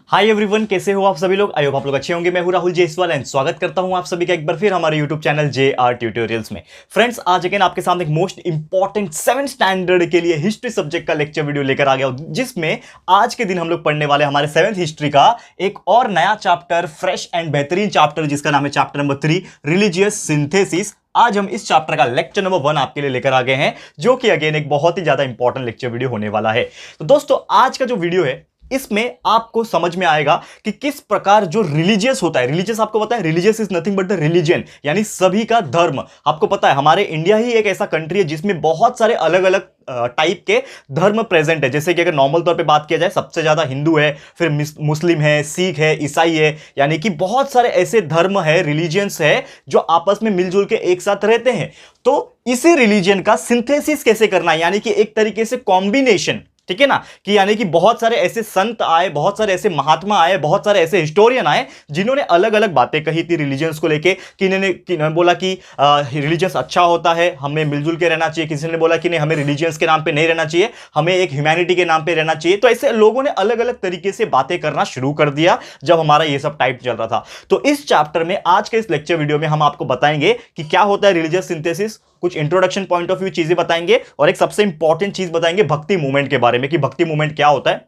Hi everyone, कैसे हो आप सभी लोग। आई होप आप लोग अच्छे होंगे। मैं हूं राहुल जयसवाल एंड स्वागत करता हूं आप सभी का एक बार फिर हमारे यूट्यूब चैनल JR ट्यूटोरियल्स में। फ्रेंड्स, आज अगेन आपके सामने एक मोस्ट इंपॉर्टेंट 7th स्टैंडर्ड के लिए हिस्ट्री सब्जेक्ट का लेक्चर वीडियो लेकर आ गया हूं, जिसमें आज के दिन हम लोग पढ़ने वाले हमारे 7th हिस्ट्री का एक और नया चैप्टर, फ्रेश एंड बेहतरीन चैप्टर, जिसका नाम है चैप्टर नंबर 3 रिलीजियस सिंथेसिस। आज हम इस चैप्टर का लेक्चर नंबर 1 आपके लिए लेकर आ गए हैं, जो कि अगेन एक बहुत ही ज्यादा इंपॉर्टेंट लेक्चर वीडियो होने वाला है। तो दोस्तों, आज का जो वीडियो है इसमें आपको समझ में आएगा कि किस प्रकार जो रिलीजियस होता है, रिलीजियस आपको पता है, religious is nothing but the religion, यानी सभी का धर्म। आपको पता है हमारे इंडिया ही एक ऐसा कंट्री है जिसमें बहुत सारे अलग अलग टाइप के धर्म प्रेजेंट है। जैसे कि अगर नॉर्मल तौर पे बात किया जाए, सबसे ज्यादा हिंदू है, फिर मुस्लिम है, सिख है, ईसाई है, यानी कि बहुत सारे ऐसे धर्म है, रिलीजियंस है जो आपस में मिलजुल के एक साथ रहते हैं। तो इसी रिलीजन का सिंथेसिस कैसे करना है, यानी कि एक तरीके से कॉम्बिनेशन, ठीक है ना, कि यानी कि बहुत सारे ऐसे संत आए, बहुत सारे ऐसे महात्मा आए, बहुत सारे ऐसे हिस्टोरियन आए जिन्होंने अलग अलग बातें कही थी रिलीजियंस को लेके। किन्होंने बोला कि रिलीजियंस अच्छा होता है, हमें मिलजुल के रहना चाहिए। किसी ने बोला कि नहीं, हमें रिलीजियंस के नाम पे नहीं रहना चाहिए, हमें एक ह्यूमैनिटी के नाम पे रहना चाहिए। तो ऐसे लोगों ने अलग अलग तरीके से बातें करना शुरू कर दिया जब हमारा ये सब टाइप चल रहा था। तो इस चैप्टर में, आज के इस लेक्चर वीडियो में हम आपको बताएंगे कि क्या होता है रिलीजियस सिंथेसिस, कुछ इंट्रोडक्शन पॉइंट ऑफ व्यू चीजें बताएंगे, और एक सबसे इंपॉर्टेंट चीज बताएंगे भक्ति मूवमेंट के बारे में कि भक्ति मूवमेंट क्या होता है।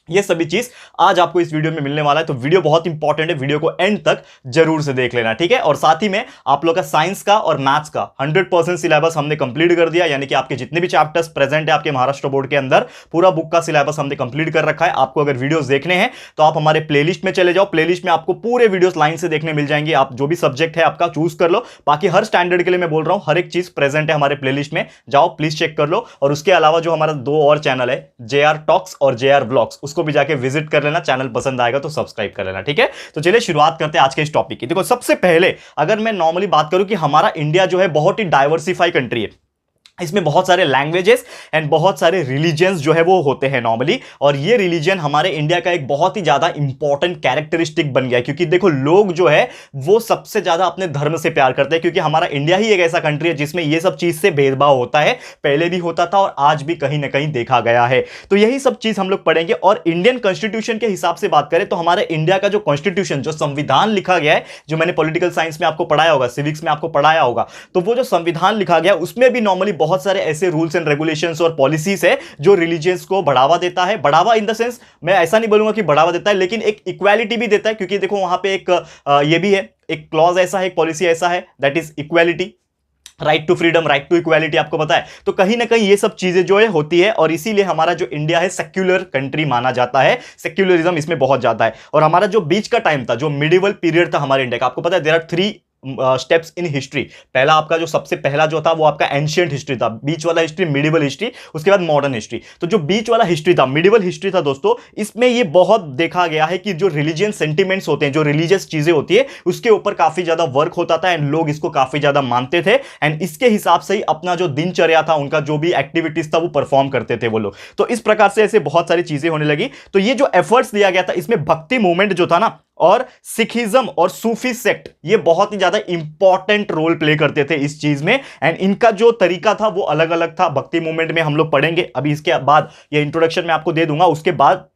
ये सभी चीज आज आपको इस वीडियो में मिलने वाला है। तो वीडियो बहुत इंपॉर्टेंट है, वीडियो को एंड तक जरूर से देख लेना, ठीक है। और साथ ही में आप लोग का साइंस का और मैथ्स का 100% सिलेबस हमने कंप्लीट कर दिया, यानी कि आपके जितने भी चैप्टर्स प्रेजेंट है आपके महाराष्ट्र बोर्ड के अंदर, पूरा बुक का सिलेबस हमने कंप्लीट कर रखा है। आपको अगर वीडियोस देखने हैं तो आप हमारे प्लेलिस्ट में चले जाओ, प्लेलिस्ट में आपको पूरे वीडियोस लाइन से देखने मिल जाएंगे। आप जो भी सब्जेक्ट है आपका चूज कर लो। बाकी हर स्टैंडर्ड के लिए मैं बोल रहा हूं, हर एक चीज प्रेजेंट है हमारे प्लेलिस्ट में, जाओ प्लीज चेक कर लो। और उसके अलावा जो हमारा 2 और चैनल है, JR टॉक्स और JR व्लॉग्स, उसको भी जाके विजिट कर लेना। चैनल पसंद आएगा तो सब्सक्राइब कर लेना, ठीक है। तो चलिए शुरुआत करते हैं आज के इस टॉपिक की। देखो, सबसे पहले अगर मैं नॉर्मली बात करूं कि हमारा इंडिया जो है बहुत ही डाइवर्सिफाई कंट्री है, इसमें बहुत सारे लैंग्वेजेस एंड बहुत सारे रिलीजन्स जो है वो होते हैं नॉर्मली। और ये रिलीजन हमारे इंडिया का एक बहुत ही ज्यादा इंपॉर्टेंट कैरेक्टरिस्टिक बन गया है, क्योंकि देखो लोग जो है वो सबसे ज्यादा अपने धर्म से प्यार करते हैं, क्योंकि हमारा इंडिया ही एक ऐसा कंट्री है जिसमें ये सब चीज से भेदभाव होता है, पहले भी होता था और आज भी कहीं ना कहीं देखा गया है। तो यही सब चीज हम लोग पढ़ेंगे। और इंडियन कॉन्स्टिट्यूशन के हिसाब से बात करें तो हमारे इंडिया का जो कॉन्स्टिट्यूशन, जो संविधान लिखा गया है, जो मैंने पॉलिटिकल साइंस में आपको पढ़ाया होगा, सिविक्स में आपको पढ़ाया होगा, तो वो जो संविधान लिखा गया उसमें भी नॉर्मली बहुत सारे ऐसे रूल्स एंड रेगुलेशंस और पॉलिसीज है जो रिलीजियंस को बढ़ावा देता है। बढ़ावा इन द सेंस, मैं ऐसा नहीं बोलूंगा कि बढ़ावा देता है, लेकिन एक इक्वालिटी भी देता है। क्योंकि देखो वहां पे एक ये भी है, एक क्लॉज ऐसा है, एक पॉलिसी ऐसा है, that is equality, right to freedom, right to equality, आपको पता है। तो कहीं ना कहीं ये सब चीजें जो है होती है, और इसीलिए हमारा जो इंडिया है सेक्युलर कंट्री माना जाता है। सेक्युलरिज्म इसमें बहुत ज्यादा है। और हमारा जो बीच का टाइम था, जो मिडिवल पीरियड था हमारे इंडिया का, आपको पता है there are 3 steps in history. पहला आपका जो सबसे पहला जो था वो आपका एंशियंट हिस्ट्री था, बीच वाला हिस्ट्री, मिडिवल हिस्ट्री, उसके बाद मॉडर्न हिस्ट्री। तो जो बीच वाला हिस्ट्री था, मिडिवल हिस्ट्री था दोस्तों, इसमें ये बहुत देखा गया है कि जो रिलीजियन सेंटिमेंट्स होते हैं, जो रिलीजियस चीजें होती है, उसके ऊपर काफी ज्यादा वर्क होता था एंड लोग इसको काफी ज्यादा मानते थे एंड इसके हिसाब से ही अपना जो दिनचर्या था, उनका जो भी एक्टिविटीज था वो परफॉर्म करते थे वो लोग। तो इस प्रकार से ऐसे बहुत सारी चीजें होने लगी। तो ये जो एफर्ट्स दिया गया था, इसमें भक्ति मूवमेंट जो था ना, और सिखिज्म और सूफी सेक्ट, ये बहुत ही ज्यादा इंपॉर्टेंट रोल प्ले करते थे इस चीज में। एंड इनका जो तरीका था वो अलग अलग था। भक्ति मूवमेंट में हम लोग पढ़ेंगे अभी, इसके बाद ये इंट्रोडक्शन में आपको दे दूंगा, उसके बाद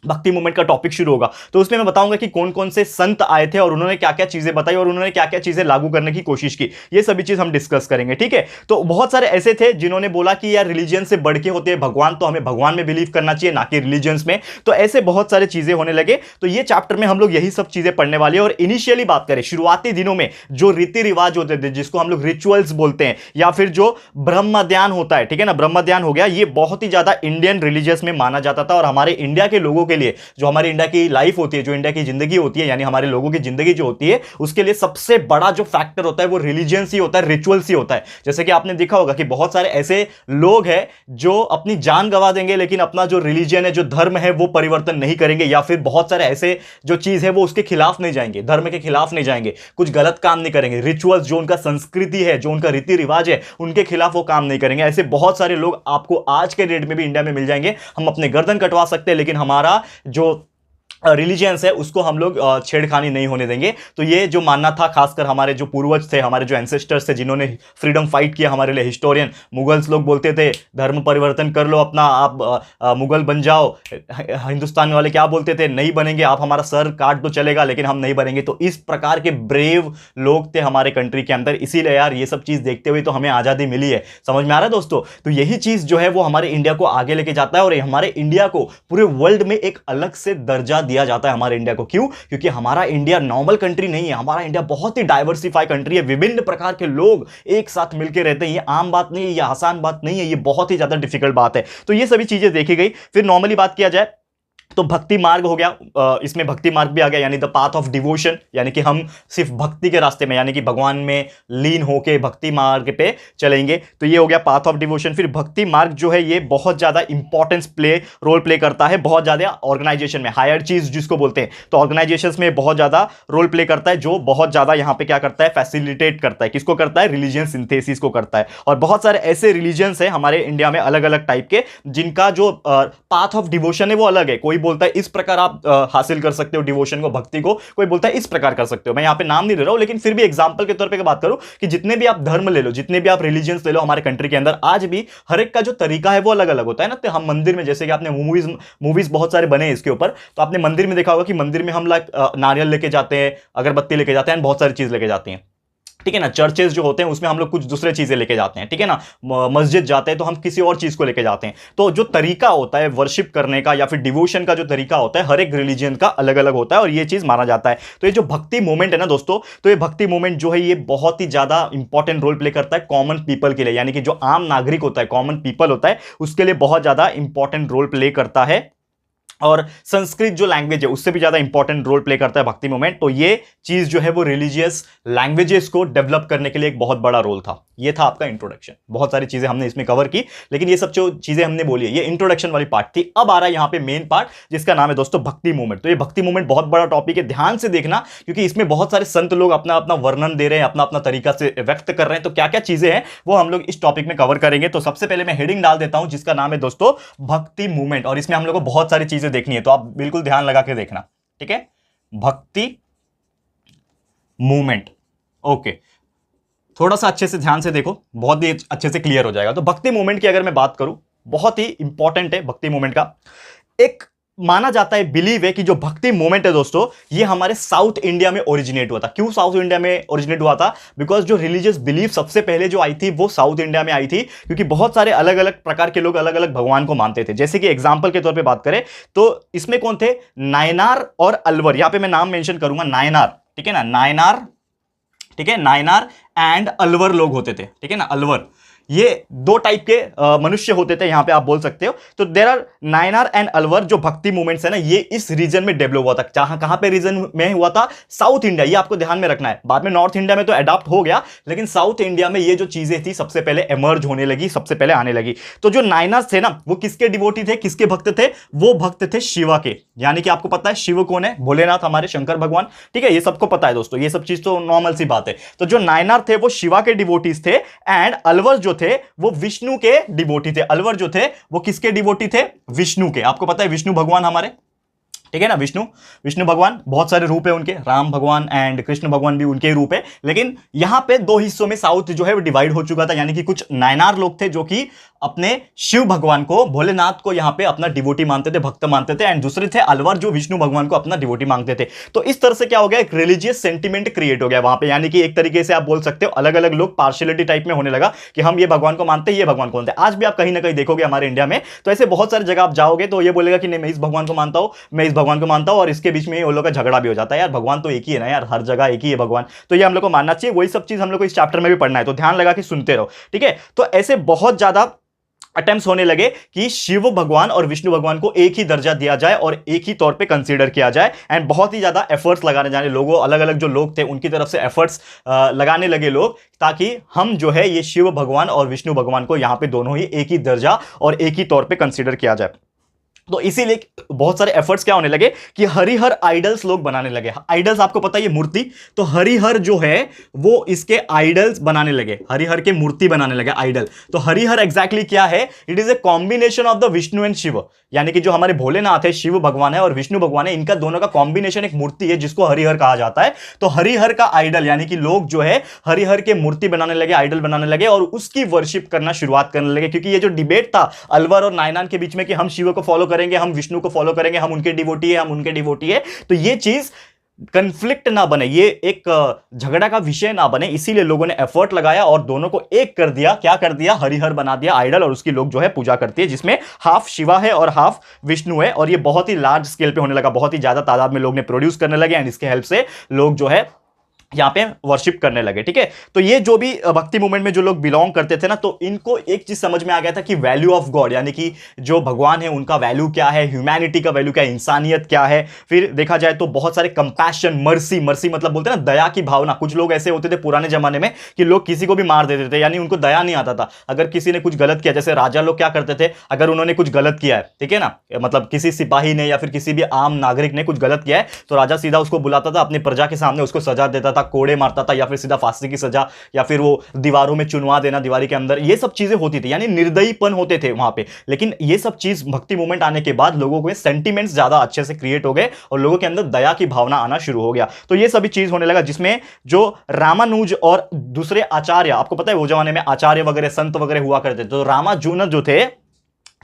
भक्ति मूवमेंट का टॉपिक शुरू होगा। तो उसमें मैं बताऊंगा कि कौन कौन से संत आए थे और उन्होंने क्या क्या चीजें बताई और उन्होंने क्या क्या चीजें लागू करने की कोशिश की, ये सभी चीज हम डिस्कस करेंगे, ठीक है। तो बहुत सारे ऐसे थे जिन्होंने बोला कि यार रिलीजन से बढ़ के होते हैं भगवान, तो हमें भगवान में बिलीव करना चाहिए, ना कि रिलीजन्स में। तो ऐसे बहुत सारे चीजें होने लगे। तो ये चैप्टर में हम लोग यही सब चीजें पढ़ने वाले हैं। और इनिशियली बात करें, शुरुआती दिनों में जो रीति रिवाज होते थे, जिसको हम लोग रिचुअल्स बोलते हैं, या फिर जो ब्रह्म ध्यान होता है, ठीक है ना, ब्रह्म ध्यान हो गया, ये बहुत ही ज्यादा इंडियन रिलीजियस में माना जाता था। और हमारे इंडिया के लोगों के लिए, जो हमारे इंडिया की लाइफ होती है, जो इंडिया की जिंदगी होती है, यानी हमारे लोगों की जिंदगी जो होती है, उसके लिए सबसे बड़ा जो फैक्टर होता है वो रिलीजियंस ही होता है, रिचुअल्स ही होता है। जैसे कि आपने देखा होगा कि बहुत सारे ऐसे लोग हैं जो अपनी जान गंवा देंगे लेकिन अपना जो रिलीजन है, जो धर्म है, वो परिवर्तन नहीं करेंगे, या फिर बहुत सारे ऐसे जो चीज है वो उसके खिलाफ नहीं जाएंगे, धर्म के खिलाफ नहीं जाएंगे, कुछ गलत काम नहीं करेंगे। रिचुअल्स, जो उनका संस्कृति है, जो उनका रीति रिवाज है, उनके खिलाफ वो काम नहीं करेंगे। ऐसे बहुत सारे लोग आपको आज के डेट में भी इंडिया में मिल जाएंगे। हम अपने गर्दन कटवा सकते हैं, लेकिन हमारा जो रिलीजियंस है उसको हम लोग छेड़खानी नहीं होने देंगे। तो ये जो मानना था, खासकर हमारे जो पूर्वज थे, हमारे जो एंसेस्टर्स थे जिन्होंने फ्रीडम फाइट किया हमारे लिए, हिस्टोरियन मुगल्स लोग बोलते थे धर्म परिवर्तन कर लो अपना, आप मुगल बन जाओ। हिंदुस्तान वाले क्या बोलते थे, नहीं बनेंगे, आप हमारा सर काट दो चलेगा लेकिन हम नहीं बनेंगे। तो इस प्रकार के ब्रेव लोग थे हमारे कंट्री के अंदर, इसीलिए यार ये सब चीज देखते हुए तो हमें आजादी मिली है। समझ में आ रहा है दोस्तों? तो यही चीज जो है वो हमारे इंडिया को आगे लेके जाता है और हमारे इंडिया को पूरे वर्ल्ड में एक अलग से दर्जा दिया जाता है हमारे इंडिया को। क्यों? क्योंकि हमारा इंडिया नॉर्मल कंट्री नहीं है, हमारा इंडिया बहुत ही डाइवर्सिफाई कंट्री है, विभिन्न प्रकार के लोग एक साथ मिलकर रहते हैं। ये आम बात नहीं है, ये आसान बात नहीं है, ये बहुत ही ज्यादा डिफिकल्ट बात है। तो ये सभी चीजें देखी गई। फिर नॉर्मली बात किया जाए तो भक्ति मार्ग हो गया, इसमें भक्ति मार्ग भी आ गया, यानी द पाथ ऑफ डिवोशन, यानी कि हम सिर्फ भक्ति के रास्ते में, यानी कि भगवान में लीन होके भक्ति मार्ग पे चलेंगे। तो ये हो गया पाथ ऑफ डिवोशन। फिर भक्ति मार्ग जो है ये बहुत ज्यादा इंपॉर्टेंस रोल प्ले करता है बहुत ज्यादा ऑर्गेनाइजेशन में, हायर चीज जिसको बोलते हैं। तो ऑर्गेनाइजेशन में बहुत ज्यादा रोल प्ले करता है, जो बहुत ज्यादा यहां पे क्या करता है, फैसिलिटेट करता है। किसको करता है? रिलीजियन सिंथेसिस को करता है। और बहुत सारे ऐसे रिलीजियंस है हमारे इंडिया में अलग अलग टाइप के, जिनका जो पाथ ऑफ डिवोशन है वो अलग है। कोई बोलता है इस प्रकार आप हासिल कर सकते हो डिवोशन को, भक्ति को, कोई बोलता है इस प्रकार कर सकते हो। मैं यहां पे नाम नहीं ले रहा हूं, लेकिन फिर भी एग्जांपल के तौर पे बात करूं कि जितने भी आप धर्म ले लो, जितने भी आप रिलीजियंस ले लो हमारे कंट्री के अंदर, आज भी हर एक का जो तरीका है वो अलग अलग होता है ना। तो हम मंदिर में, जैसे कि आपने मूवीज बहुत सारे बने हैं इसके ऊपर, तो आपने मंदिर में देखा होगा कि मंदिर में हम नारियल लेके जाते हैं, अगरबत्ती लेके जाते हैं, बहुत सारी चीज लेके जाते हैं, ठीक है ना। चर्चेस जो होते हैं उसमें हम लोग कुछ दूसरे चीजें लेके जाते हैं, ठीक है ना। मस्जिद जाते हैं तो हम किसी और चीज को लेके जाते हैं। तो जो तरीका होता है वर्शिप करने का या फिर डिवोशन का जो तरीका होता है, हर एक रिलीजन का अलग अलग होता है और ये चीज माना जाता है। तो ये जो भक्ति मूवमेंट है ना दोस्तों, तो ये भक्ति मूवमेंट जो है ये बहुत ही ज्यादा इंपॉर्टेंट रोल प्ले करता है कॉमन पीपल के लिए, यानी कि जो आम नागरिक होता है, कॉमन पीपल होता है, उसके लिए बहुत ज्यादा इंपॉर्टेंट रोल प्ले करता है। और संस्कृत जो लैंग्वेज है उससे भी ज्यादा इंपॉर्टेंट रोल प्ले करता है भक्ति मूवमेंट। तो ये चीज जो है वो रिलीजियस लैंग्वेजेस को डेवलप करने के लिए एक बहुत बड़ा रोल था। ये था आपका इंट्रोडक्शन। बहुत सारी चीजें हमने इसमें कवर की, लेकिन ये सब जो चीजें हमने बोली है ये इंट्रोडक्शन वाली पार्ट थी। अब आ रहा है यहां पे मेन पार्ट, जिसका नाम है दोस्तों भक्ति मूवमेंट। तो ये भक्ति मूवमेंट बहुत बड़ा टॉपिक है, ध्यान से देखना, क्योंकि इसमें बहुत सारे संत लोग अपना अपना वर्णन दे रहे हैं, अपना अपना तरीका से व्यक्त कर रहे हैं। तो क्या क्या चीजें हैं वो हम लोग इस टॉपिक में कवर करेंगे। तो सबसे पहले मैं हेडिंग डाल देता हूं जिसका नाम है दोस्तों भक्ति मूवमेंट, और इसमें हम लोग को बहुत सारी चीजें देखनी है, तो आप बिल्कुल ध्यान लगा के देखना, ठीक है। भक्ति मूवमेंट, ओके, थोड़ा सा अच्छे से ध्यान से देखो, बहुत ही अच्छे से क्लियर हो जाएगा। तो भक्ति मूवमेंट की अगर मैं बात करूं, बहुत ही इंपॉर्टेंट है भक्ति मूवमेंट का। एक माना जाता है, बिलीव है कि जो भक्ति मूवमेंट है दोस्तों ये हमारे साउथ इंडिया में ओरिजिनेट हुआ था। क्यों साउथ इंडिया में ओरिजिनेट हुआ था? बिकॉज जो रिलीजियस बिलीफ सबसे पहले जो आई थी वो साउथ इंडिया में आई थी, क्योंकि बहुत सारे अलग अलग प्रकार के लोग अलग अलग भगवान को मानते थे। जैसे कि एग्जाम्पल के तौर पर बात करें तो इसमें कौन थे? नायनार और अलवर। यहां पर मैं नाम मेंशन करूंगा, नायनार, ठीक है ना, नायनार, ठीक है, नायनार एंड अलवर लोग होते थे, ठीक है ना, अलवर। ये दो टाइप के मनुष्य होते थे, यहां पे आप बोल सकते हो। तो there are Nayanar and Alvar. जो भक्ति मूवमेंट्स है ना ये इस रीजन में डेवलप हुआ था। जहां कहां पे रीजन में हुआ था? South India. ये आपको ध्यान में रखना है। बाद में नॉर्थ इंडिया में तो अडॉप्ट हो गया, लेकिन साउथ इंडिया में ये जो चीजें थी सबसे पहले एमर्ज होने लगी, सबसे पहले आने लगी। तो जो नायनार्स थे ना वो किसके डिवोटी थे, किसके भक्त थे? वो भक्त थे शिवा के। यानी कि आपको पता है शिव कौन है? भोलेनाथ, हमारे शंकर भगवान, ठीक है। ये सबको पता है दोस्तों, ये सब चीज तो नॉर्मल सी बात है। तो जो नायनार थे वो शिवा के डिवोटीज थे, एंड अलवर जो थे वो विष्णु के डिवोटी थे। अलवर जो थे वो किसके डिवोटी थे? विष्णु के। आपको पता है विष्णु भगवान हमारे, ठीक है ना, विष्णु भगवान, बहुत सारे रूप है उनके, राम भगवान एंड कृष्ण भगवान भी उनके रूप है। लेकिन यहां पे दो हिस्सों में साउथ जो है वो डिवाइड हो चुका था। यानी कि कुछ नायनार लोग थे जो कि अपने शिव भगवान को, भोलेनाथ को यहां पे अपना डिवोटी मानते थे, भक्त मानते थे, एंड दूसरे थे अलवर जो विष्णु भगवान को अपना डिवोटी मांगते थे। तो इस तरह से क्या हो गया, एक रिलीजियस सेंटिमेंट क्रिएट हो गया वहां पे। यानी कि एक तरीके से आप बोल सकते हो अलग अलग लोग पार्शियलिटी टाइप में होने लगा कि हम ये भगवान को मानते हैं, ये भगवान को मानते हैं। आज भी आप कहीं ना कहीं देखोगे हमारे इंडिया में, तो ऐसे बहुत सारी जगह आप जाओगे तो ये बोलेगा कि नहीं मैं इस भगवान को मानता हूं, मैं इस भगवान को मानता हूं, और इसके बीच में वो लोग का झगड़ा भी हो जाता है। यार भगवान तो एक ही है ना यार, हर जगह एक ही है भगवान। तो ये हम लोग को मानना चाहिए। वही सब चीज हम लोग को इस चैप्टर में भी पढ़ना है, तो ध्यान लगा के सुनते रहो, ठीक है। तो ऐसे बहुत ज्यादा अटेम्प्ट्स होने लगे कि शिव भगवान और विष्णु भगवान को एक ही दर्जा दिया जाए और एक ही तौर पे कंसीडर किया जाए, एंड बहुत ही ज्यादा एफर्ट्स लगाने जाने लोगों, अलग अलग जो लोग थे उनकी तरफ से एफर्ट्स लगाने लगे लोग, ताकि हम जो है ये शिव भगवान और विष्णु भगवान को यहां पे दोनों ही एक ही दर्जा और एक ही तौर पे कंसीडर किया जाए। तो इसीलिए बहुत सारे एफर्ट्स क्या होने लगे कि हरिहर आइडल्स लोग बनाने लगे। आइडल्स आपको पता है ये मूर्ति, तो हरिहर जो है वो इसके आइडल्स बनाने लगे, हरिहर के मूर्ति बनाने लगे आइडल। तो हरिहर एग्जैक्टली क्या है? It is a combination of the Vishnu and Shiva, यानी कि जो हमारे भोलेनाथ है, शिव भगवान है और विष्णु भगवान है, इनका दोनों का कॉम्बिनेशन एक मूर्ति है जिसको हरिहर कहा जाता है। तो हरिहर का आइडल यानी कि लोग जो है हरिहर के मूर्ति बनाने लगे, आइडल बनाने लगे और उसकी वर्शिप करना शुरुआत करने लगे। क्योंकि ये जो डिबेट था अलवर और नायनान के बीच में कि हम शिव को फॉलो करेंगे, हम विष्णु को फॉलो करेंगे, हम उनके डिवोटी है, हम उनके डिवोटी है, तो ये चीज कंफ्लिक्ट ना बने, ये एक झगड़ा का विषय ना बने, इसीलिए लोगों ने एफर्ट लगाया और दोनों को एक कर दिया। क्या कर दिया? हरिहर बना दिया आइडल, और उसकी लोग जो है पूजा करती है, जिसमें हाफ शिवा है और हाफ विष्णु है। और ये बहुत ही लार्ज स्केल पे होने लगा, बहुत ही ज्यादा तादाद में लोग ने प्रोड्यूस करने लगे एंड इसके हेल्प से लोग जो है यहां पे वर्शिप करने लगे। ठीक है, तो ये जो भी भक्ति मूवमेंट में जो लोग बिलोंग करते थे ना, तो इनको एक चीज समझ में आ गया था कि वैल्यू ऑफ गॉड, यानी कि जो भगवान है उनका वैल्यू क्या है, ह्यूमैनिटी का वैल्यू क्या है, इंसानियत क्या है। फिर देखा जाए तो बहुत सारे कंपैशन, मर्सी, मर्सी मतलब बोलते हैं ना दया की भावना। कुछ लोग ऐसे होते थे पुराने जमाने में कि लोग किसी को भी मार देते थे, यानी उनको दया नहीं आता था। अगर किसी ने कुछ गलत किया, जैसे राजा लोग क्या करते थे, अगर उन्होंने कुछ गलत किया है, ठीक है ना, मतलब किसी सिपाही ने या फिर किसी भी आम नागरिक ने कुछ गलत किया है, तो राजा सीधा उसको बुलाता था अपनी प्रजा के सामने, उसको सजा देता था, कोड़े मारता था या फिर सीधा फांसी की सजा, या फिर वो दीवारों में चुनवा देना दीवारी के अंदर। ये सब चीजें होती थी, यानी निर्दयीपन होते थे वहां पे। लेकिन ये सब चीज भक्ति मूवमेंट आने के बाद लोगों को सेंटीमेंट्स ज्यादा अच्छे से क्रिएट हो गए और लोगों के अंदर दया की भावना आना शुरू हो गया। तो ये सभी चीज होने लगा, जिसमें जो रामानुज और दूसरे आचार्य, आपको पता है वो जमाने में आचार्य वगैरह संत वगैरह हुआ करते थे, तो रामानुज जो थे,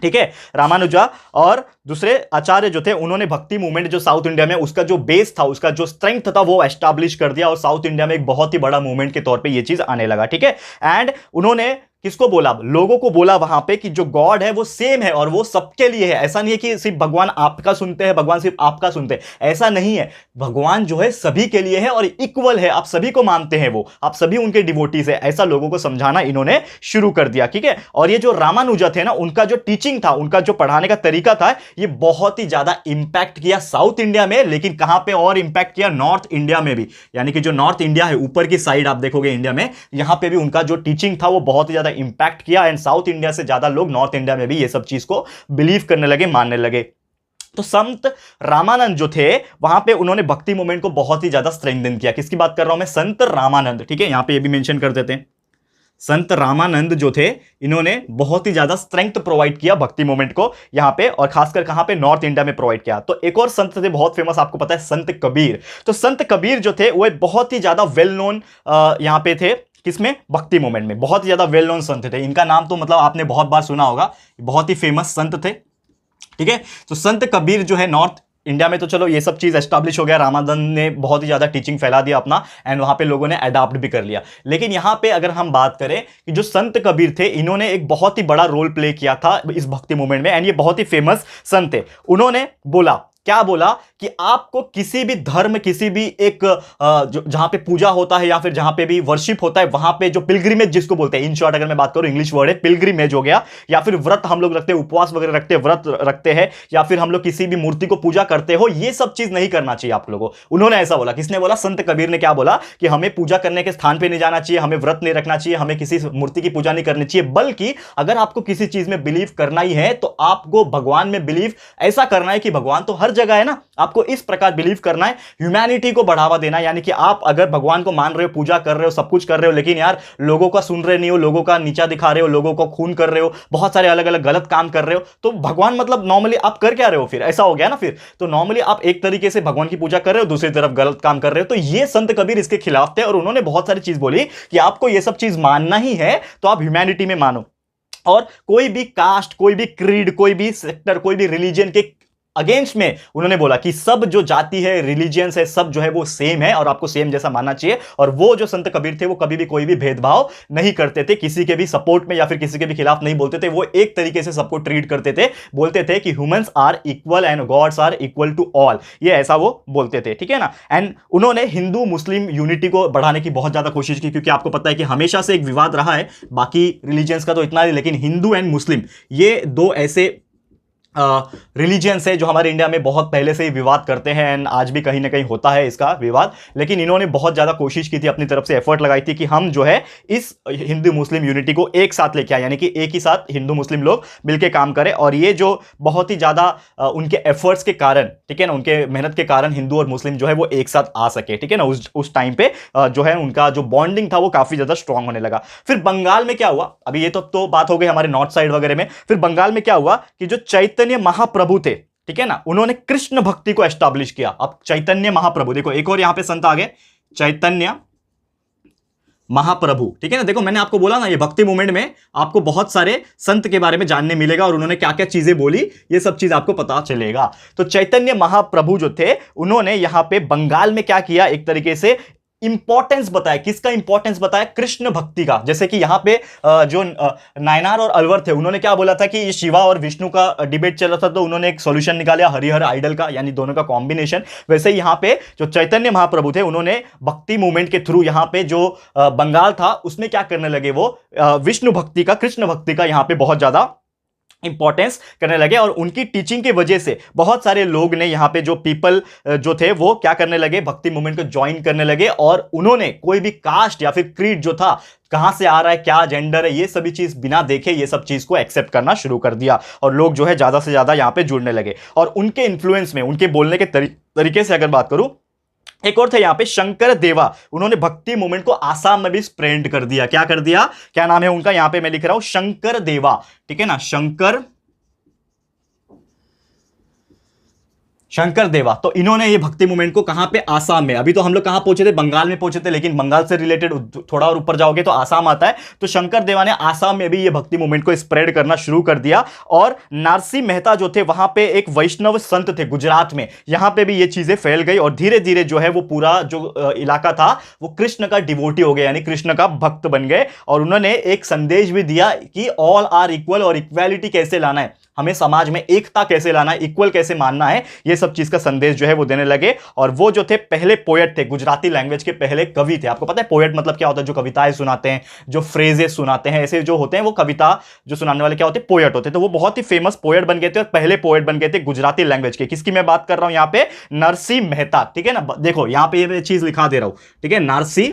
ठीक है, रामानुजा और दूसरे आचार्य जो थे, उन्होंने भक्ति मूवमेंट जो साउथ इंडिया में उसका जो बेस था, उसका जो स्ट्रेंथ था, वो एस्टैब्लिश कर दिया और साउथ इंडिया में एक बहुत ही बड़ा मूवमेंट के तौर पे ये चीज आने लगा। ठीक है, एंड उन्होंने किसको बोला? लोगों को बोला वहां पे कि जो गॉड है वो सेम है और वो सबके लिए है। ऐसा नहीं है कि सिर्फ भगवान आपका सुनते हैं, भगवान सिर्फ आपका सुनते हैं, ऐसा नहीं है। भगवान जो है सभी के लिए है और इक्वल है, आप सभी को मानते हैं, वो आप सभी उनके डिवोटीज है, ऐसा लोगों को समझाना इन्होंने शुरू कर दिया। ठीक है, और ये जो रामानुजा थे ना, उनका जो टीचिंग था, उनका जो पढ़ाने का तरीका था, ये बहुत ही ज्यादा इंपैक्ट किया साउथ इंडिया में, लेकिन कहां पे और इंपैक्ट किया? नॉर्थ इंडिया में भी। यानी कि जो नॉर्थ इंडिया है, ऊपर की साइड आप देखोगे इंडिया में, यहां पे भी उनका जो टीचिंग था वो बहुत ही ज्यादा इंपैक्ट किया एंड साउथ इंडिया से ज्यादा लोग नॉर्थ इंडिया में भी ये सब चीज को बिलीव करने लगे, मानने लगे। तो संत रामानंद जो थे वहां पे उन्होंने भक्ति मूवमेंट को बहुत ही ज्यादा स्ट्रेंथन किया। किसकी बात कर रहा हूं मैं? संत रामानंद। ठीक है, यहां पे ये भी मेंशन कर देते हैं, संत रामानंद जो थे, इन्होंने बहुत ही ज्यादा स्ट्रेंथ प्रोवाइड किया भक्ति मूवमेंट को यहां पे, और खासकर कहां पे? नॉर्थ इंडिया में प्रोवाइड किया। तो एक और संत थे बहुत फेमस, आपको पता है, संत कबीर। तो संत कबीर जो थे वो बहुत ही ज्यादा वेल नोन यहां पे थे, किसमें? भक्ति मूवमेंट में बहुत ही ज्यादा वेल नोन संत थे। इनका नाम तो मतलब आपने बहुत बार सुना होगा, बहुत ही फेमस संत थे। ठीक है, तो संत कबीर जो है नॉर्थ इंडिया में, तो चलो ये सब चीज एस्टैब्लिश हो गया, रामानंद ने बहुत ही ज्यादा टीचिंग फैला दिया अपना एंड वहां पे लोगों ने अडॉप्ट भी कर लिया। लेकिन यहां पे अगर हम बात करें कि जो संत कबीर थे, इन्होंने एक बहुत ही बड़ा रोल प्ले किया था इस भक्ति मूवमेंट में एंड ये बहुत ही फेमस संत थे। उन्होंने बोला, क्या बोला कि आपको किसी भी धर्म, किसी भी एक जहां पे पूजा होता है या फिर जहां पे भी वर्शिप होता है, वहां पे जो पिलग्रिमेज जिसको बोलते हैं, इन शॉर्ट अगर मैं बात करूं, इंग्लिश वर्ड है पिलग्रिमेज हो गया, या फिर व्रत हम लोग रखते हैं, उपवास वगैरह रखते हैं, व्रत रखते हैं, या फिर हम लोग किसी भी मूर्ति को पूजा करते हो, ये सब चीज नहीं करना चाहिए आप लोगों को। उन्होंने ऐसा बोला। किसने बोला? संत कबीर ने। क्या बोला? कि हमें पूजा करने के स्थान पे नहीं जाना चाहिए, हमें व्रत नहीं रखना चाहिए, हमें किसी मूर्ति की पूजा नहीं करनी चाहिए, बल्कि अगर आपको किसी चीज में बिलीव करना ही है तो आपको भगवान में बिलीव ऐसा करना है कि भगवान तो हर जगह है ना, आपको इस प्रकार बिलीव करना है, ह्यूमैनिटी को बढ़ावा देना। यानी कि आप अगर भगवान को मान रहे हो, पूजा कर रहे हो, सब कुछ कर रहे हो, लेकिन यार लोगों का सुन रहे नहीं हो, लोगों का नीचा दिखा रहे हो, लोगों को खून कर रहे हो, बहुत सारे अलग अलग गलत काम कर रहे हो, तो भगवान मतलब नॉर्मली आप कर क्या रहे हो? फिर ऐसा हो गया ना, फिर तो नॉर्मली आप एक तरीके से भगवान की पूजा कर रहे हो, दूसरी तरफ गलत काम कर रहे हो। तो ये संत कबीर इसके खिलाफ थे और उन्होंने बहुत सारी चीज बोली कि आपको ये सब चीज मानना ही है तो आप ह्यूमैनिटी में मानो, और कोई भी कास्ट, कोई भी क्रीड, कोई भी सेक्टर, कोई भी रिलीजन के अगेंस्ट में उन्होंने बोला कि सब जो जाति है, रिलीजियंस है, सब जो है वो सेम है और आपको सेम जैसा मानना चाहिए। और वो जो संत कबीर थे वो कभी भी कोई भी भेदभाव नहीं करते थे, किसी के भी सपोर्ट में या फिर किसी के भी खिलाफ नहीं बोलते थे, वो एक तरीके से सबको ट्रीट करते थे। बोलते थे कि humans are equal and gods are equal to all, ये ऐसा वो बोलते थे। ठीक है ना, एंड उन्होंने हिंदू मुस्लिम यूनिटी को बढ़ाने की बहुत ज्यादा कोशिश की, क्योंकि आपको पता है कि हमेशा से एक विवाद रहा है, बाकी रिलीजियंस का तो इतना नहीं, लेकिन हिंदू एंड मुस्लिम ये दो ऐसे रिलीजियंस है जो हमारे इंडिया में बहुत पहले से ही विवाद करते हैं एंड आज भी कहीं ना कहीं होता है इसका विवाद, लेकिन इन्होंने बहुत ज़्यादा कोशिश की थी, अपनी तरफ से एफर्ट लगाई थी कि हम जो है इस हिंदू मुस्लिम यूनिटी को एक साथ लेके आए, यानी कि एक ही साथ हिंदू मुस्लिम लोग मिलकर काम करें। और ये जो बहुत ही ज़्यादा उनके एफर्ट्स के कारण, ठीक है ना, उनके मेहनत के कारण हिंदू और मुस्लिम जो है वो एक साथ आ सके, ठीक है ना। उस टाइम पे जो है उनका जो बॉन्डिंग था वो काफ़ी ज़्यादा स्ट्रांग होने लगा। फिर बंगाल में क्या हुआ, अभी ये तो बात हो गई हमारे नॉर्थ साइड वगैरह में। फिर बंगाल में क्या हुआ कि जो चैतन्य महाप्रभु थे, ठीक है ना, उन्होंने कृष्ण भक्ति को एस्टैब्लिश किया। अब चैतन्य महाप्रभु, देखो एक और यहां पे संत आ गए, चैतन्य महाप्रभु, ठीक है ना। देखो मैंने आपको बोला ना, ये भक्ति मूवमेंट में आपको बहुत सारे संत के बारे में जानने मिलेगा और उन्होंने क्या क्या चीजें बोली, ये सब चीज आपको पता चलेगा। तो चैतन्य महाप्रभु जो थे, उन्होंने यहां पे बंगाल में क्या किया, एक तरीके से इंपॉर्टेंस बताया। किसका इंपॉर्टेंस बताया? कृष्ण भक्ति का। जैसे कि यहां पे जो नायनार और अलवर थे, उन्होंने क्या बोला था कि ये शिवा और विष्णु का डिबेट चल रहा था, तो उन्होंने एक सॉल्यूशन निकाला हरिहर आइडल का, यानी दोनों का कॉम्बिनेशन। वैसे ही यहां पे जो चैतन्य महाप्रभु थे, उन्होंने भक्ति मूवमेंट के थ्रू यहां पे जो बंगाल था उसमें क्या करने लगे, वो विष्णु भक्ति का, कृष्ण भक्ति का यहां पे बहुत ज्यादा इंपॉर्टेंस करने लगे। और उनकी टीचिंग की वजह से बहुत सारे लोग ने, यहाँ पे जो पीपल जो थे वो क्या करने लगे, भक्ति मूवमेंट को ज्वाइन करने लगे। और उन्होंने कोई भी कास्ट या फिर क्रीड जो था, कहां से आ रहा है, क्या जेंडर है, ये सभी चीज बिना देखे ये सब चीज को एक्सेप्ट करना शुरू कर दिया। और लोग जो है ज्यादा से ज्यादा यहां पे जुड़ने लगे। और उनके इन्फ्लुएंस में, उनके बोलने के तरीके से अगर बात करूं, एक और थे यहां पे शंकर देवा, उन्होंने भक्ति मूवमेंट को आसाम में भी स्प्रेड कर दिया। क्या कर दिया, क्या नाम है उनका, यहां पे मैं लिख रहा हूं शंकर देवा, ठीक है ना, शंकर देवा। तो इन्होंने ये भक्ति मूवमेंट को कहां पे, आसाम में। अभी तो हम लोग कहां पहुंचे थे, बंगाल में पहुंचे थे, लेकिन बंगाल से रिलेटेड थोड़ा और ऊपर जाओगे तो आसाम आता है। तो शंकर देवा ने आसाम में भी ये भक्ति मूवमेंट को स्प्रेड करना शुरू कर दिया। और नारसी मेहता जो थे, वहां पे एक वैष्णव संत थे गुजरात में, यहां पे भी ये चीजें फैल गई। और धीरे धीरे जो है वो पूरा जो इलाका था वो कृष्ण का डिवोटी हो गया, यानी कृष्ण का भक्त बन गए। और उन्होंने एक संदेश भी दिया कि ऑल आर इक्वल, और इक्वालिटी कैसे लाना है, हमें समाज में एकता कैसे लाना है, इक्वल कैसे मानना है, ये सब चीज का संदेश जो है वो देने लगे। और वो जो थे पहले पोएट थे, गुजराती लैंग्वेज के पहले कवि थे। आपको पता है पोएट मतलब क्या होता है? जो कविताएं सुनाते हैं, जो फ्रेजेस सुनाते हैं, ऐसे जो होते हैं वो कविता जो सुनाने वाले क्या होते हैं, पोएट होते हैं। तो वो बहुत ही फेमस पोएट बन गए थे और पहले पोएट बन गए थे गुजराती लैंग्वेज के। किसकी मैं बात कर रहा हूं यहाँ पे? नरसी मेहता, ठीक है ना। देखो यहां पे ये चीज लिखा दे रहा हूं, ठीक है, नरसी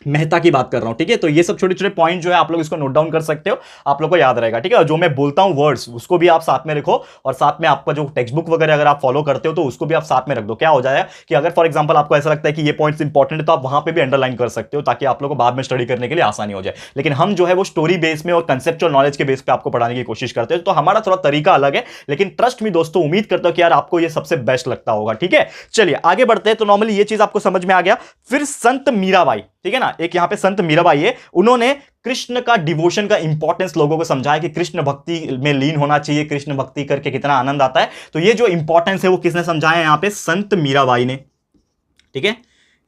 मेहता की बात कर रहा हूं, ठीक है। तो ये सब छोटे छोटे पॉइंट जो है आप लोग इसको नोट डाउन कर सकते हो, आप लोग को याद रहेगा, ठीक है। और जो मैं बोलता हूं वर्ड्स, उसको भी आप साथ में रखो। और साथ में आपका जो टेक्स्ट बुक वगैरह अगर आप फॉलो करते हो तो उसको भी आप साथ में रख दो। क्या हो जाएगा कि अगर फॉर एग्जांपल आपको ऐसा लगता है कि ये पॉइंट्स इंपॉर्टेंट है, तो आप वहां पे भी अंडरलाइन कर सकते हो, ताकि आप लोग को बाद में स्टडी करने के लिए आसानी हो जाए। लेकिन हम जो है वो स्टोरी बेस में और कंसेप्चुअल नॉलेज के बेस पे आपको पढ़ाने की कोशिश करते हैं, तो हमारा थोड़ा तरीका अलग है। लेकिन ट्रस्ट मी दोस्तों, उम्मीद करता हूं कि यार आपको ये सबसे बेस्ट लगता होगा, ठीक है। चलिए आगे बढ़ते हैं। तो नॉर्मली ये चीज आपको समझ में आ गया। फिर संत मीराबाई, ठीक है ना, एक यहां पे संत मीराबाई है, उन्होंने कृष्ण का डिवोशन का इंपॉर्टेंस लोगों को समझाया कि कृष्ण भक्ति में लीन होना चाहिए, कृष्ण भक्ति करके कितना आनंद आता है। तो ये जो इंपॉर्टेंस है वो किसने समझाया? यहां पे संत मीराबाई ने, ठीक है।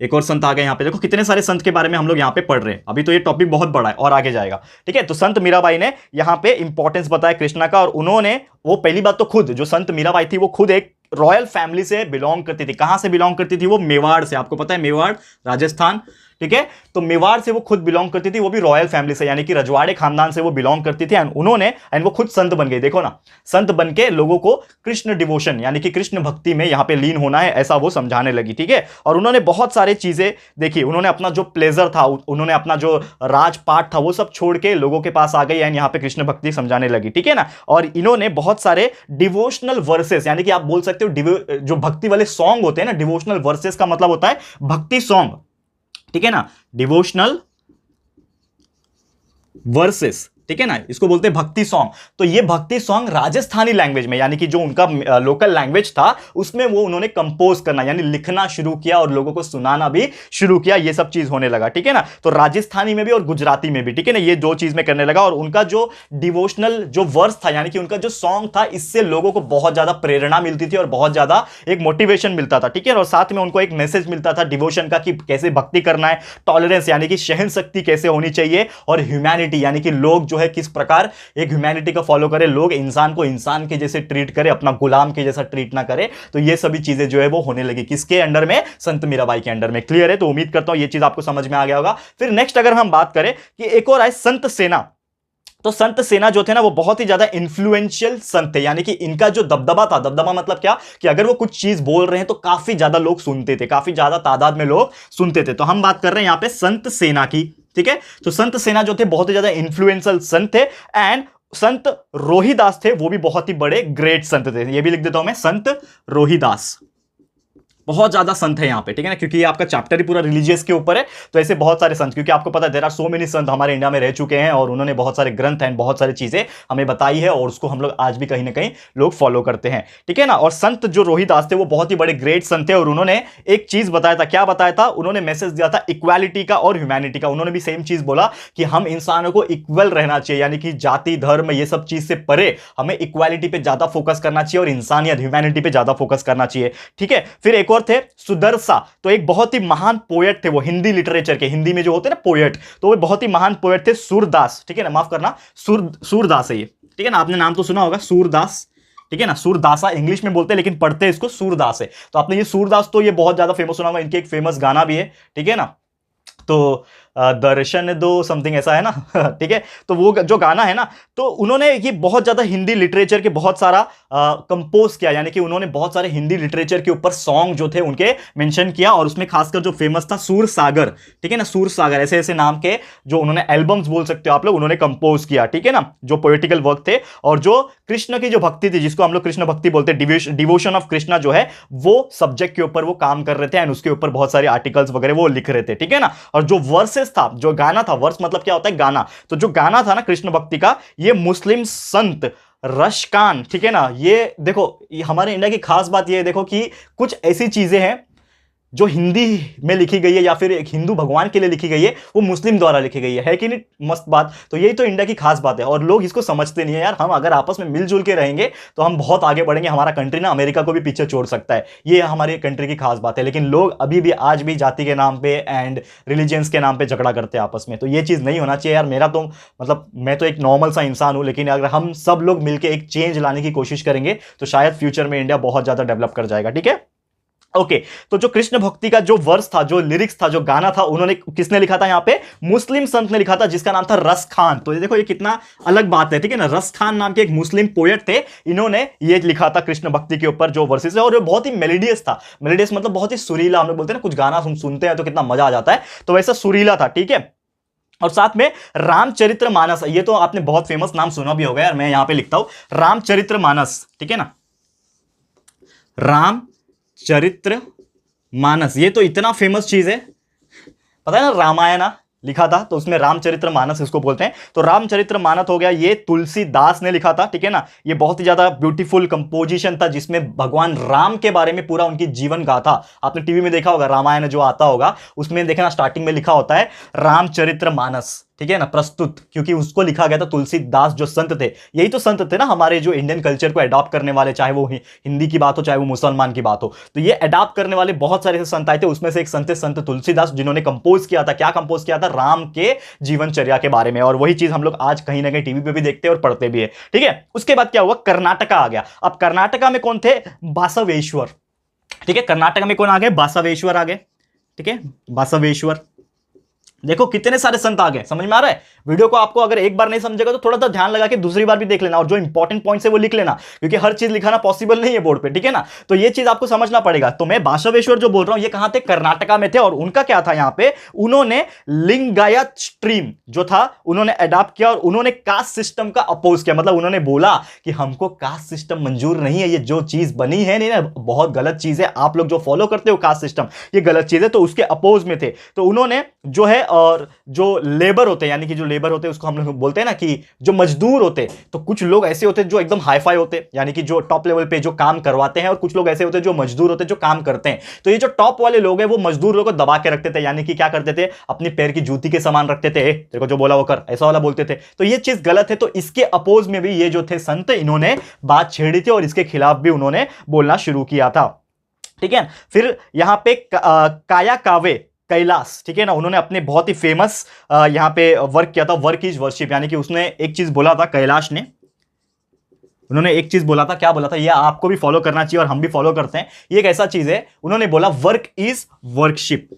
एक और संत आ गए यहां पे, देखो कितने सारे संत के बारे में हम लोग यहां पे पढ़ रहे हैं। अभी तो ये टॉपिक बहुत बड़ा है और आगे जाएगा, ठीक है। तो संत मीराबाई ने यहां पे इंपॉर्टेंस बताया कृष्णा का। और उन्होंने, वो पहली बात तो खुद जो संत मीराबाई थी वो खुद एक रॉयल फैमिली से बिलोंग करती थी। कहां से बिलोंग करती थी? वो मेवाड़ से। आपको पता है मेवाड़, राजस्थान, ठीक है। तो मेवाड़ से वो खुद बिलोंग करती थी, वो भी रॉयल फैमिली से, यानी कि रजवाड़े खानदान से वो बिलोंग करती थी। एंड वो खुद संत बन गई। देखो ना, संत बन के लोगों को कृष्ण डिवोशन यानी कि कृष्ण भक्ति में यहां पे लीन होना है, ऐसा वो समझाने लगी, ठीक है। और उन्होंने बहुत सारे चीजें देखी। उन्होंने अपना जो प्लेजर था, उन्होंने अपना जो राजपाट था वो सब छोड़ के लोगों के पास आ गई एंड यहां पे कृष्ण भक्ति समझाने लगी, ठीक है ना। और इन्होंने बहुत सारे डिवोशनल वर्सेस, यानी कि आप बोल सकते हो जो भक्ति वाले सॉन्ग होते हैं ना, डिवोशनल वर्सेस का मतलब होता है भक्ति सॉन्ग, ठीक है ना, डिवोशनल वर्सेस, ठीक है ना, इसको बोलते हैं भक्ति सॉन्ग। तो ये भक्ति सॉन्ग राजस्थानी लैंग्वेज में, यानी कि जो उनका लोकल लैंग्वेज था उसमें वो उन्होंने कंपोज करना यानी लिखना शुरू किया और लोगों को सुनाना भी शुरू किया। ये सब चीज होने लगा, ठीक है ना। तो राजस्थानी में भी और गुजराती में भी, ठीक है ना, ये दो चीज में करने लगा। और उनका जो डिवोशनल जो वर्स था यानी कि उनका जो सॉन्ग था, इससे लोगों को बहुत ज्यादा प्रेरणा मिलती थी और बहुत ज्यादा एक मोटिवेशन मिलता था, ठीक है। और साथ में उनको एक मैसेज मिलता था डिवोशन का कि कैसे भक्ति करना है, टॉलरेंस यानी कि सहन शक्ति कैसे होनी चाहिए, और ह्यूमैनिटी यानी कि लोग जो है किस प्रकार एक ह्यूमैनिटी को फॉलो करें, लोग इंसान को इंसान के जैसे ट्रीट करें, अपना गुलाम के जैसा ट्रीट ना करें। तो ये सभी चीजें जो है वो होने लगी किसके अंडर में? संत मीराबाई के अंडर में। क्लियर है? तो उम्मीद करता हूं ये चीज आपको समझ में आ गया होगा। फिर नेक्स्ट अगर हम बात करें कि एक और आए संत सेना, तो संत सेना जो थे ना वो बहुत ही ज्यादा इन्फ्लुएंशियल संत थे, यानी कि इनका जो दबदबा था, दबदबा मतलब क्या कि अगर वो कुछ चीज बोल रहे हैं तो काफी ज्यादा लोग सुनते थे, काफी ज्यादा तादाद में लोग सुनते थे। तो हम बात कर रहे हैं यहां पे संत सेना की, ठीक है। तो संत सेना जो थे बहुत ही ज्यादा इन्फ्लुएंशियल संत थे। एंड संत रोहिदास थे, वो भी बहुत ही बड़े ग्रेट संत थे। ये भी लिख देता हूं मैं, संत रोहिदास बहुत ज्यादा संत है यहाँ पे, ठीक है ना, क्योंकि ये आपका चैप्टर ही पूरा रिलीजियस के ऊपर है। तो ऐसे बहुत सारे संत, क्योंकि आपको पता है देयर आर सो मेनी संत हमारे इंडिया में रह चुके हैं और उन्होंने बहुत सारे ग्रंथ एंड बहुत सारी चीजें हमें बताई है और उसको हम लोग आज भी कहीं ना कहीं लोग फॉलो करते हैं, ठीक है ना। और संत जो रोहिदास थे वो बहुत ही बड़े ग्रेट संत थे और उन्होंने एक चीज बताया था। क्या बताया था? उन्होंने मैसेज दिया था इक्वालिटी का और ह्यूमैनिटी का। उन्होंने भी सेम चीज बोला कि हम इंसानों को इक्वल रहना चाहिए, यानी कि जाति धर्म ये सब चीज से परे हमें इक्वालिटी पे ज्यादा फोकस करना चाहिए और इंसानियत ह्यूमैनिटी पे ज्यादा फोकस करना चाहिए, ठीक है। फिर एक और थे सुदर्शन, तो एक बहुत ही महान पोएट थे वो हिंदी लिटरेचर के, हिंदी में जो होते हैं ना पोएट, तो वो बहुत ही महान पोएट थे, सूरदास, ठीक है ना, माफ करना सूरदास है ये, ठीक है ना, आपने नाम तो सुना होगा सूरदास, ठीक है ना। सूरदासा इंग्लिश में बोलते हैं लेकिन पढ़ते हैं इसको सूरदास है। तो आपने ये सूरदास तो ये बहुत ज्यादा फेमस सुना होगा, इनके एक फेमस गाना भी है, ठीक है ना, तो दर्शन दो समथिंग ऐसा है ना ठीक है। तो वो जो गाना है ना, तो उन्होंने ये बहुत ज्यादा हिंदी लिटरेचर के बहुत सारा कंपोज किया, यानी कि उन्होंने बहुत सारे हिंदी लिटरेचर के ऊपर सॉन्ग जो थे उनके मेंशन किया और उसमें खासकर जो फेमस था सूर सागर, ठीक है ना, सूर सागर ऐसे ऐसे नाम के जो उन्होंने एल्बम्स बोल सकते हो आप लोग, उन्होंने कंपोज किया, ठीक है ना, जो पोएटिकल वर्क थे। और जो कृष्ण की जो भक्ति थी जिसको हम लोग कृष्ण भक्ति बोलते हैं, डिवोशन ऑफ कृष्णा जो है, वो सब्जेक्ट के ऊपर वो काम कर रहे थे एंड उसके ऊपर बहुत सारे आर्टिकल्स वगैरह वो लिख रहे थे, ठीक है ना। और जो वर्सेस था, जो गाना था, वर्स मतलब क्या होता है? गाना। तो जो गाना था ना कृष्ण भक्ति का, ये मुस्लिम संत रशकान, ठीक है ना, ये देखो ये हमारे इंडिया की खास बात ये देखो कि कुछ ऐसी चीजें हैं जो हिंदी में लिखी गई है या फिर एक हिंदू भगवान के लिए लिखी गई है, वो मुस्लिम द्वारा लिखी गई है कि नहीं? मस्त बात। तो यही तो इंडिया की खास बात है और लोग इसको समझते नहीं है यार। हम अगर आपस में मिलजुल के रहेंगे तो हम बहुत आगे बढ़ेंगे, हमारा कंट्री ना अमेरिका को भी पीछे छोड़ सकता है। ये हमारी कंट्री की खास बात है। लेकिन लोग अभी भी आज भी जाति के नाम पे एंड रिलीजियंस के नाम पे झगड़ा करते हैं आपस में। तो ये चीज नहीं होना चाहिए यार। मेरा तो मतलब मैं तो एक नॉर्मल सा इंसान हूं, लेकिन अगर हम सब लोग मिलकर एक चेंज लाने की कोशिश करेंगे तो शायद फ्यूचर में इंडिया बहुत ज्यादा डेवलप कर जाएगा, ठीक है। ओके तो जो कृष्ण भक्ति का जो वर्स था, जो लिरिक्स था, जो गाना था, उन्होंने किसने लिखा था? यहाँ पे मुस्लिम संत ने लिखा था जिसका नाम था रस खान। तो ये देखो ये कितना अलग बात है, ठीक है ना। रस खान नाम के एक मुस्लिम पोएट थे, इन्होंने ये लिखा था कृष्ण भक्ति के ऊपर जो वर्सेस है, और ये बहुत ही मेलोडियस था। मेलोडियस मतलब बहुत ही सुरीला, हम लोग बोलते हैं ना कुछ गाना सुनते हैं तो कितना मजा आ जाता है, तो वैसा सुरीला था, ठीक है। और साथ में रामचरित्र मानस, ये तो आपने बहुत फेमस नाम सुना भी होगा यार, मैं यहां पे लिखता हूं रामचरित्र मानस, ठीक है ना, राम चरित्र मानस, ये तो इतना फेमस चीज है, पता है ना, रामायण लिखा था तो उसमें रामचरित्र मानस इसको बोलते हैं। तो रामचरित्र मानस हो गया, ये तुलसीदास ने लिखा था, ठीक है ना। ये बहुत ही ज्यादा ब्यूटीफुल कंपोजिशन था जिसमें भगवान राम के बारे में पूरा उनकी जीवन गाथा, आपने टीवी में देखा होगा, रामायण जो आता होगा उसमें देखना स्टार्टिंग में लिखा होता है रामचरित्र मानस, ठीक है ना, प्रस्तुत, क्योंकि उसको लिखा गया था तुलसीदास जो संत थे। यही तो संत थे ना हमारे जो इंडियन कल्चर को अडॉप्ट करने वाले, चाहे वो हिंदी की बात हो चाहे वो मुसलमान की बात हो। तो ये अडॉप्ट करने वाले बहुत सारे संत आए थे, उसमें से एक संत संत तुलसीदास, जिन्होंने कंपोज किया था, क्या कंपोज किया था? राम के जीवनचर्या के बारे में। और वही चीज हम लोग आज कहीं ना कहीं टीवी पे भी देखते हैं और पढ़ते भी है, ठीक है। उसके बाद क्या हुआ? कर्नाटका आ गया। अब कर्नाटका में कौन थे? बासवेश्वर, ठीक है। कर्नाटका में कौन आ गए? बासवेश्वर आ गए, ठीक है, बासवेश्वर। देखो कितने सारे संत आ गए, समझ में आ रहा है? वीडियो को आपको अगर एक बार नहीं समझेगा तो थोड़ा सा ध्यान लगा के दूसरी बार भी देख लेना और जो इंपॉर्टेंट पॉइंट्स है वो लिख लेना, क्योंकि हर चीज लिखाना पॉसिबल नहीं है बोर्ड पे, ठीक है ना। तो ये चीज आपको समझना पड़ेगा। तो मैं बासवेश्वर जो बोल रहा हूं ये कहां थे? कर्नाटका में थे। और उनका क्या था यहां पे? उन्होंने लिंगायत स्ट्रीम जो था उन्होंने अडॉप्ट किया और उन्होंने कास्ट सिस्टम का अपोज किया। मतलब उन्होंने बोला कि हमको कास्ट सिस्टम मंजूर नहीं है, ये जो चीज बनी है नहीं ना, बहुत गलत चीज है, आप लोग जो फॉलो करते हो कास्ट सिस्टम ये गलत चीज है। तो उसके अपोज में थे। तो उन्होंने जो है, और जो लेबर होते हैं, यानी कि जो लेबर होते हैं उसको हम लोग बोलते हैं ना कि जो मजदूर होते हैं, तो कुछ लोग ऐसे होते हैं जो एकदम हाईफाई होते हैं, यानी कि जो टॉप लेवल पे जो काम करवाते हैं, और कुछ लोग ऐसे होते हैं जो मजदूर होते हैं जो काम करते हैं। तो ये जो टॉप वाले लोग हैं वो मजदूर लोगों को दबा के रखते थे, यानी कि क्या करते थे? अपनी पैर की जूती के समान रखते थे, तेरे को जो बोला वो कर, ऐसा वाला बोलते थे। तो ये चीज गलत है। तो इसके अपोज में भी ये जो थे संत, इन्होंने बात छेड़ी थी और इसके खिलाफ भी उन्होंने बोलना शुरू किया था, ठीक है। फिर यहां पे काया कावे कैलाश, ठीक है ना, उन्होंने अपने बहुत ही फेमस यहां पे वर्क किया था, वर्क इज वर्शिप, यानी कि उसने एक चीज बोला था कैलाश ने, उन्होंने एक चीज बोला था, क्या बोला था? ये आपको भी फॉलो करना चाहिए और हम भी फॉलो करते हैं। ये एक ऐसा चीज है, उन्होंने बोला work is worship,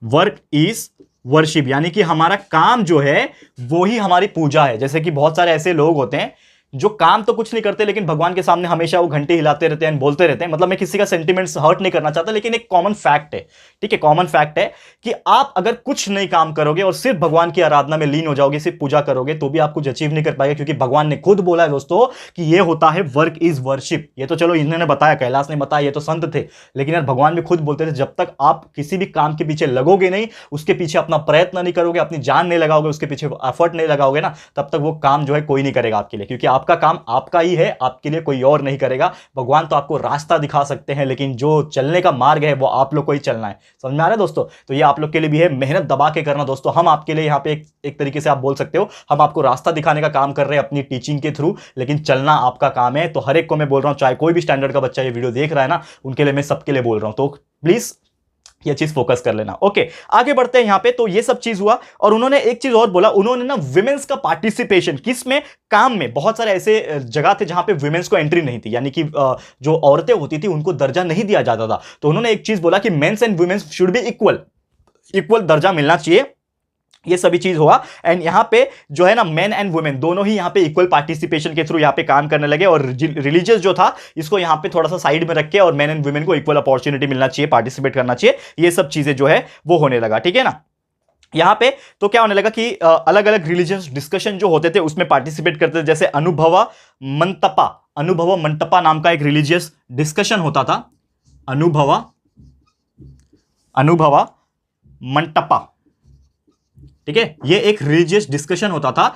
work is worship, यानी कि हमारा काम जो है वो ही हमारी पूजा है। जैसे कि बहुत सारे ऐसे लोग होते हैं जो काम तो कुछ नहीं करते लेकिन भगवान के सामने हमेशा वो घंटे हिलाते रहते हैं, बोलते रहते हैं। मतलब मैं किसी का सेंटिमेंट्स हर्ट नहीं करना चाहता, लेकिन एक कॉमन फैक्ट है, ठीक है, कॉमन फैक्ट है कि आप अगर कुछ नहीं काम करोगे और सिर्फ भगवान की आराधना में लीन हो जाओगे, सिर्फ पूजा करोगे, तो भी आप कुछ अचीव नहीं कर पाएंगे, क्योंकि भगवान ने खुद बोला है दोस्तों कि ये होता है वर्क इज वर्शिप। ये तो चलो इन्होंने बताया, कैलाश ने बताया, ये तो संत थे, लेकिन यार भगवान भी खुद बोलते थे जब तक आप किसी भी काम के पीछे लगोगे नहीं, उसके पीछे अपना प्रयत्न नहीं करोगे, अपनी जान नहीं लगाओगे, उसके पीछे एफर्ट नहीं लगाओगे ना, तब तक वो काम जो है कोई नहीं करेगा आपके लिए, क्योंकि आपका काम आपका ही है, आपके लिए कोई और नहीं करेगा। भगवान तो आपको रास्ता दिखा सकते हैं, लेकिन जो चलने का मार्ग है वो आप लोग को ही चलना है। समझ में आ रहा है दोस्तों? तो ये आप लोग के लिए भी है, मेहनत दबा के करना दोस्तों। हम आपके लिए यहाँ पे एक तरीके से आप बोल सकते हो, हम आपको रास्ता दिखाने का काम कर रहे हैं अपनी टीचिंग के थ्रू, लेकिन चलना आपका काम है। तो हर एक को मैं बोल रहा हूं, चाहे कोई भी स्टैंडर्ड का बच्चा ये वीडियो देख रहा है ना, उनके लिए मैं सबके लिए बोल रहा हूं, तो प्लीज ये चीज फोकस कर लेना। ओके, आगे बढ़ते हैं यहां पे। तो ये सब चीज हुआ, और उन्होंने एक चीज और बोला, उन्होंने ना विमेंस का पार्टिसिपेशन, किस में, काम में। बहुत सारे ऐसे जगह थे जहां पे विमेंस को एंट्री नहीं थी, यानी कि जो औरतें होती थी उनको दर्जा नहीं दिया जाता था। तो उन्होंने एक चीज बोला कि mens and womens should be equal, equal दर्जा मिलना चाहिए। ये सभी चीज हुआ, एंड यहां पे जो है ना मेन एंड वुमेन दोनों ही यहां पे इक्वल पार्टिसिपेशन के थ्रू यहां पे काम करने लगे, और रिलीजियस जो था इसको यहां पे थोड़ा सा साइड में रख के, और मेन एंड वुमेन को इक्वल अपॉर्चुनिटी मिलना चाहिए, पार्टिसिपेट करना चाहिए, ये सब चीजें जो है वो होने लगा, ठीक है ना। यहां पे तो क्या होने लगा कि अलग अलग रिलीजियस डिस्कशन जो होते थे उसमें पार्टिसिपेट करते थे। जैसे अनुभवा मंटपा नाम का एक रिलीजियस डिस्कशन होता था, अनुभवा मंटपा, ठीक है, ये एक रिलीजियस डिस्कशन होता था,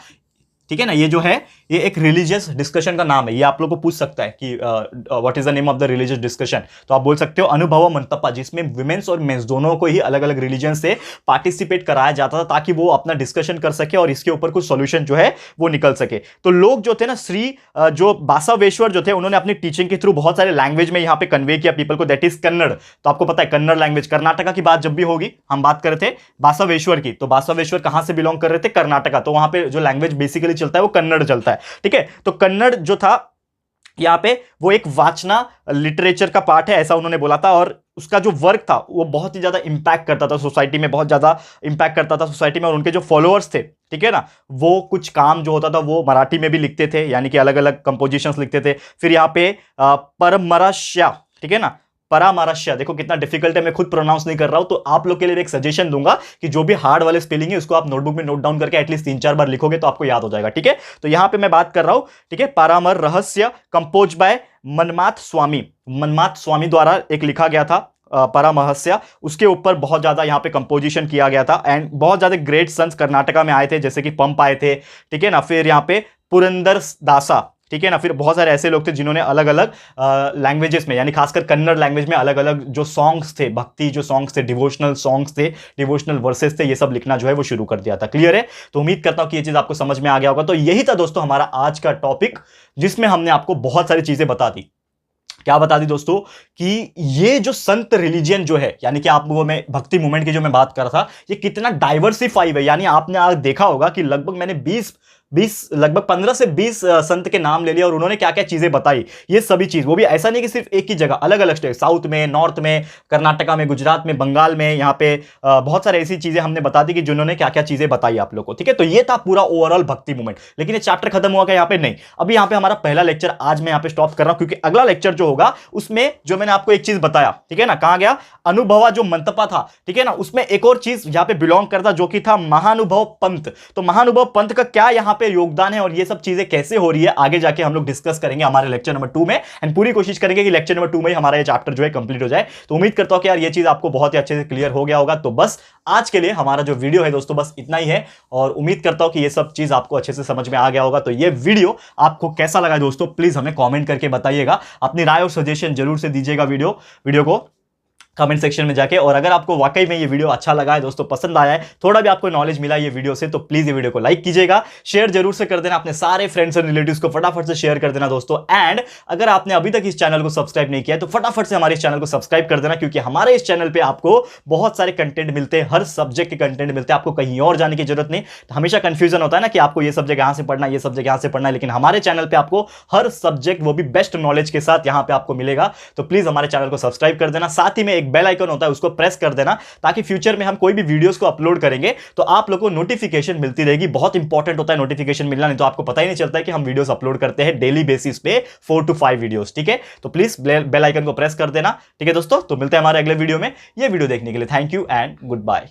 ठीक है ना। ये जो है ये एक रिलीजियस डिस्कशन का नाम है, ये आप लोग को पूछ सकता है कि what is the name of the religious discussion, तो आप बोल सकते हो अनुभव मंटपा, जिसमें विमेंस और मेंस दोनों को ही अलग अलग रिलीजन से पार्टिसिपेट कराया जाता था, ताकि वो अपना डिस्कशन कर सके और इसके ऊपर कुछ सॉल्यूशन जो है वो निकल सके। तो लोग जो थे ना, श्री जो बासावेश्वर जो थे, उन्होंने अपनी टीचिंग के थ्रू बहुत सारे लैंग्वेज में यहाँ पे कन्वे किया पीपल को, दैट इज कन्नड़। तो आपको पता है कन्नड़ लैंग्वेज, कर्नाटका की बात जब भी होगी, हम बात कर रहे थे बासावेश्वर की, तो बासावेश्वर कहां से बिलोंग कर रहे थे? कर्नाटका। तो वहां पे जो लैंग्वेज बेसिकली चलता है वो कन्नड़ चलता है, ठीक है। तो कन्नड़ जो था यहां पे वो एक वाचना लिटरेचर का पार्ट है, ऐसा उन्होंने बोला था, और उसका जो वर्क था वो बहुत ही ज्यादा इंपैक्ट करता था सोसाइटी में, बहुत ज्यादा इंपैक्ट करता था सोसाइटी में, और उनके जो फॉलोअर्स थे, ठीक है ना, वो कुछ काम जो होता था वो मराठी में भी लिखते थे, यानी कि अलग अलग कंपोजिशंस लिखते थे। फिर यहाँ पे परमरश्या, ठीक है ना, परामरश्या, देखो कितना डिफिकल्ट है, मैं खुद प्रोनाउंस नहीं कर रहा हूं, तो आप लोग के लिए एक सजेशन दूंगा कि जो भी हार्ड वाले स्पेलिंग है उसको आप नोटबुक में नोट डाउन करके एटलीस्ट 3-4 बार लिखोगे तो आपको याद हो जाएगा, ठीक है। तो यहां पे मैं बात कर रहा हूं, ठीक है, पारामर रहस्य कंपोज बाय मनमाथ स्वामी द्वारा एक लिखा गया था परामहस्य, उसके ऊपर बहुत ज्यादा यहाँ पे कंपोजिशन किया गया था, एंड बहुत ज्यादा ग्रेट सन्स कर्नाटका में आए थे, जैसे कि पंप आए थे, ठीक है ना। फिर यहाँ पे पुरंदर दासा, ठीक है ना। फिर बहुत सारे ऐसे लोग थे जिन्होंने अलग अलग लैंग्वेजेस में, यानी खासकर कन्नड़ लैंग्वेज में अलग अलग जो सॉन्ग्स थे, भक्ति जो सॉन्ग्स थे, डिवोशनल सॉन्ग्स थे, डिवोशनल वर्सेस थे, ये सब लिखना जो है वो शुरू कर दिया था। क्लियर है? तो उम्मीद करता हूं कि ये चीज आपको समझ में आ गया होगा। तो यही था दोस्तों हमारा आज का टॉपिक, जिसमें हमने आपको बहुत सारी चीजें बता दी। क्या बता दी दोस्तों? कि ये जो संत रिलीजियन जो है, यानी कि आप वो मैं भक्ति मूवमेंट की जो मैं बात कर रहा था, ये कितना डाइवर्सिफाइड है। यानी आपने आज देखा होगा कि लगभग मैंने 15 से 20 संत के नाम ले लिया, और उन्होंने क्या क्या चीजें बताई, ये सभी चीज, वो भी ऐसा नहीं कि सिर्फ एक ही जगह, अलग अलग स्टेट, साउथ में, नॉर्थ में, कर्नाटका में, गुजरात में, बंगाल में, यहाँ पे बहुत सारे ऐसी चीजें हमने बता दी कि जिन्होंने क्या क्या चीजें बताई आप लोग को, ठीक है। तो ये था पूरा ओवरऑल भक्ति मूवमेंट, लेकिन ये चैप्टर खत्म हुआ क्या यहाँ पे? नहीं, अभी यहाँ पे हमारा पहला लेक्चर आज मैं यहाँ पे स्टॉप कर रहा हूं, क्योंकि अगला लेक्चर जो होगा उसमें जो मैंने आपको एक चीज बताया, ठीक है ना, कहां गया? अनुभवा जो मंतपा था, ठीक है ना, उसमें एक और चीज यहाँ पे बिलोंग करता, जो कि था महानुभव पंथ। तो महानुभव पंथ का क्या यहाँ पे योगदान है, और ये सब चीजें कैसे हो रही है, आगे जाके हम लोग डिस्कस करेंगे हमारे लेक्चर नंबर 2 में, एंड पूरी कोशिश करेंगे कि लेक्चर नंबर 2 में ही हमारा ये चैप्टर जो है कंप्लीट हो जाए। तो उम्मीद करता हूं कि यार ये चीज आपको बहुत ही अच्छे से क्लियर हो गया होगा। तो बस आज के लिए हमारा जो वीडियो है दोस्तों बस इतना ही है, और उम्मीद करता हूं कि ये सब चीज आपको अच्छे से समझ में आ गया होगा। तो ये वीडियो आपको कैसा लगा दोस्तों, प्लीज हमें कॉमेंट करके बताइएगा, अपनी राय और सजेशन जरूर से दीजिएगा वीडियो को कमेंट सेक्शन में जाके। और अगर आपको वाकई में ये वीडियो अच्छा लगा है दोस्तों, पसंद आया है, थोड़ा भी आपको नॉलेज मिला ये वीडियो से, तो प्लीज ये वीडियो को लाइक कीजिएगा, शेयर जरूर से कर देना, अपने सारे फ्रेंड्स और रिलेटिव्स को फटाफट से शेयर कर देना दोस्तों। एंड अगर आपने अभी तक इस चैनल को सब्सक्राइब नहीं किया तो फटाफट से हमारे इस चैनल को सब्सक्राइब कर देना, क्योंकि हमारे इस चैनल पर आपको बहुत सारे कंटेंट मिलते हैं, हर सब्जेक्ट के कंटेंट मिलते हैं, आपको कहीं और जाने की जरूरत नहीं। हमेशा कंफ्यूजन होता है ना कि आपको ये सब्जेक्ट यहां से पढ़ना, ये सब्जेक्ट यहां से पढ़ना, लेकिन हमारे चैनल पर आपको हर सब्जेक्ट वो भी बेस्ट नॉलेज के साथ यहां पर आपको मिलेगा। तो प्लीज हमारे चैनल को सब्सक्राइब कर देना। साथ ही में एक एक बेल आइकन होता है उसको प्रेस कर देना, ताकि फ्यूचर में हम कोई भी वीडियोस को अपलोड करेंगे तो आप लोगों को नोटिफिकेशन मिलती रहेगी। बहुत इंपॉर्टेंट होता है नोटिफिकेशन मिलना, नहीं तो आपको पता ही नहीं चलता है कि हम वीडियोस अपलोड करते हैं डेली बेसिस पे 4 to 5 वीडियोस। ठीक है, तो प्लीज बेल आइकन को प्रेस कर देना। ठीक है दोस्तों, तो मिलते हैं हमारे अगले वीडियो में। ये वीडियो देखने के लिए thank you and good bye.